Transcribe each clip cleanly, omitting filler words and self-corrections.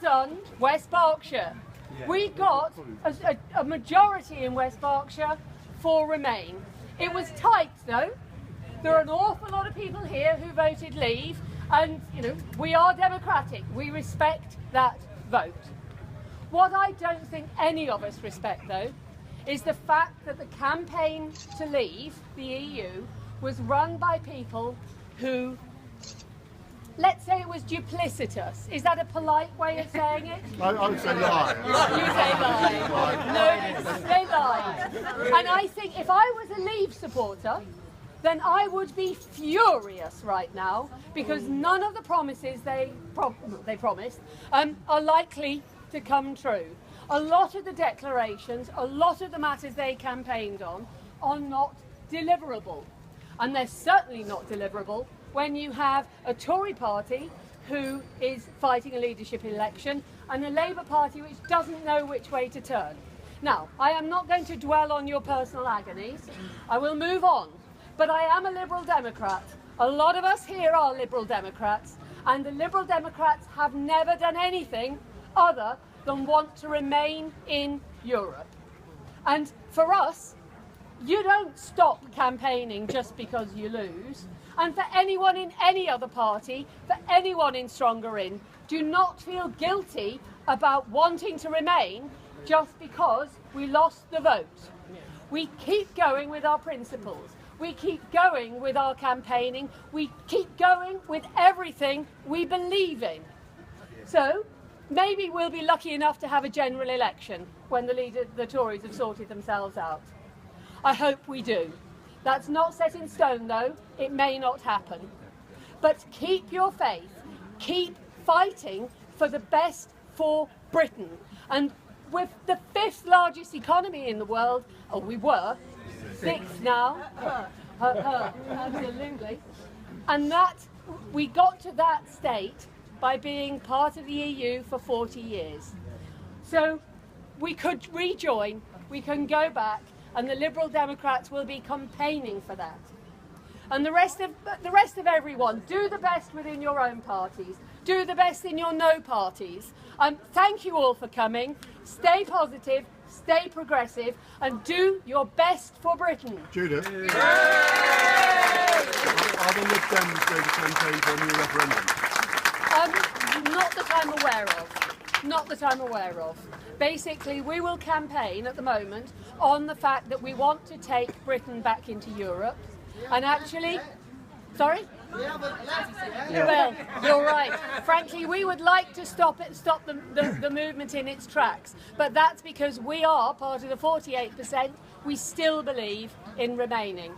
stunned West Berkshire. We got a majority in West Berkshire for Remain. It was tight though. There are an awful lot of people here who voted Leave, and you know, we are democratic. We respect that vote. What I don't think any of us respect though is the fact that the campaign to leave the EU was run by people who, let's say it was duplicitous. Is that a polite way of saying it? I would say lie. You say lie. No, they lied. And I think if I was a Leave supporter, then I would be furious right now, because none of the promises they promised are likely to come true. A lot of the declarations, a lot of the matters they campaigned on are not deliverable. And they're certainly not deliverable when you have a Tory party who is fighting a leadership election and a Labour Party which doesn't know which way to turn. Now, I am not going to dwell on your personal agonies. I will move on. But I am a Liberal Democrat. A lot of us here are Liberal Democrats, and the Liberal Democrats have never done anything other than want to remain in Europe. And for us, you don't stop campaigning just because you lose. And for anyone in any other party, for anyone in Stronger In, do not feel guilty about wanting to remain just because we lost the vote. We keep going with our principles. We keep going with our campaigning. We keep going with everything we believe in. So maybe we'll be lucky enough to have a general election when the Tories have sorted themselves out. I hope we do. That's not set in stone though. It may not happen. But keep your faith. Keep fighting for the best for Britain. And with the 5th largest economy in the world, oh, we were, 6th now, absolutely. And that, we got to that state by being part of the EU for 40 years. So we could rejoin, we can go back, and the Liberal Democrats will be campaigning for that. And the rest of everyone, do the best within your own parties. Do the best in your no parties. Thank you all for coming. Stay positive, stay progressive, and do your best for Britain. Judith? Yay! Are the Lib Dems going to campaign for a new referendum? Not that I'm aware of. Not that I'm aware of. Basically, we will campaign at the moment on the fact that we want to take Britain back into Europe. And actually, sorry? Well, you're right. Frankly, we would like to stop the movement in its tracks. But that's because we are part of the 48%. We still believe in remaining.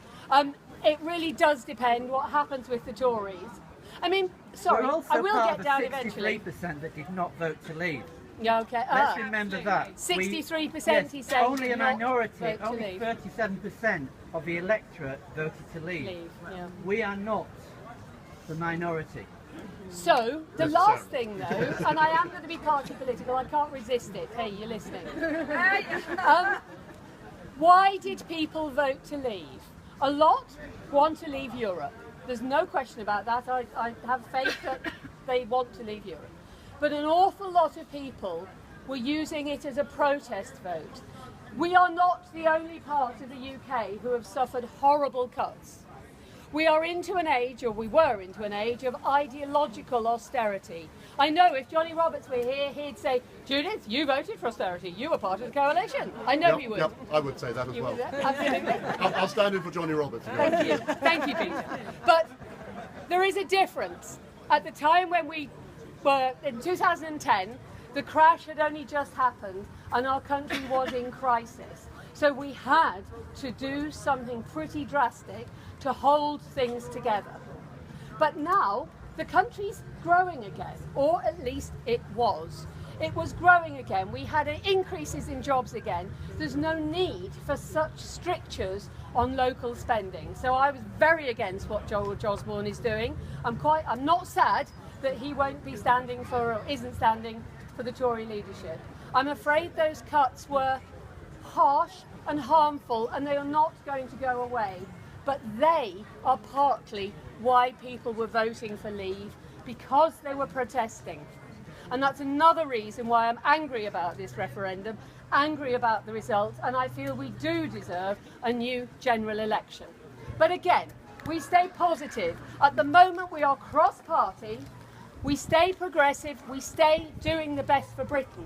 It really does depend what happens with the Tories. I mean, sorry, I will get down eventually. 63% that did not vote to leave. Yeah, okay. Let's remember that. 63%, yes, he said. Only a minority, only 37% of the electorate voted to leave. Yeah. We are not the minority. So, the last thing though, and I am going to be party political, I can't resist it. Hey, you're listening. Why did people vote to leave? A lot want to leave Europe. There's no question about that. I have faith that they want to leave Europe. But an awful lot of people were using it as a protest vote. We are not the only part of the UK who have suffered horrible cuts. We are into an age, or we were into an age, of ideological austerity. I know if Johnny Roberts were here, he'd say, Judith, you voted for austerity. You were part of the coalition. I know he would. Yep, I would say that as well. Absolutely. I'll stand in for Johnny Roberts. Thank you. Thank you, Peter. But there is a difference. At the time when we were, in 2010, the crash had only just happened and our country was in crisis. So we had to do something pretty drastic to hold things together. But now the country's growing again, or at least it was. It was growing again. We had increases in jobs again. There's no need for such strictures on local spending. So I was very against what George Osborne is doing. I'm not sad that he won't be standing for, or isn't standing for, the Tory leadership. I'm afraid those cuts were harsh and harmful, and they are not going to go away. But they are partly why people were voting for leave, because they were protesting. And that's another reason why I'm angry about this referendum, angry about the result, and I feel we do deserve a new general election. But again, we stay positive. At the moment we are cross-party, we stay progressive, we stay doing the best for Britain.